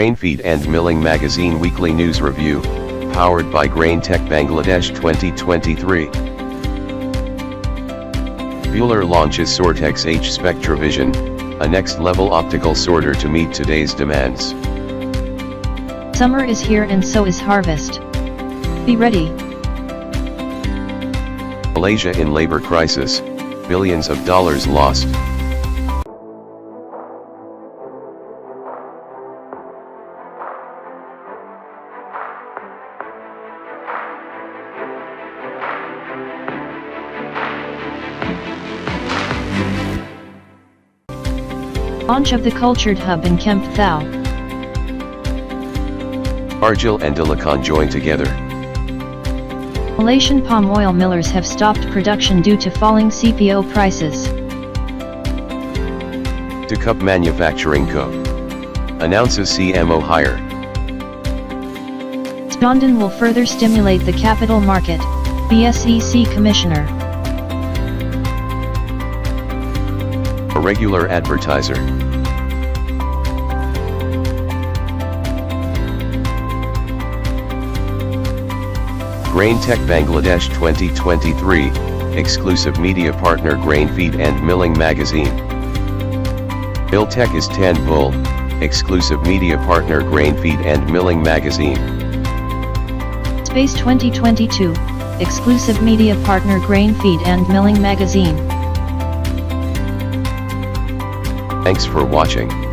Grain Feed and Milling Magazine Weekly News Review, powered by Grain Tech Bangladesh 2023. Buehler launches Sortex H Spectravision, a next-level optical sorter to meet today's demands. Summer is here and so is harvest. Be ready. Malaysia in labor crisis, billions of dollars lost. Launch of the Cultured Hub in Kemp Thao. Argil and Delacan join together. Malaysian palm oil millers have stopped production due to falling CPO prices. To Cup Manufacturing Co. announces CMO hire. Stondon will further stimulate the capital market, BSEC Commissioner. A regular advertiser. Grain Tech Bangladesh 2023, exclusive media partner Grain Feed and Milling Magazine. Tech is Tan Bull, exclusive media partner Grain Feed and Milling Magazine. Space 2022, exclusive media partner Grain Feed and Milling Magazine. Thanks for watching.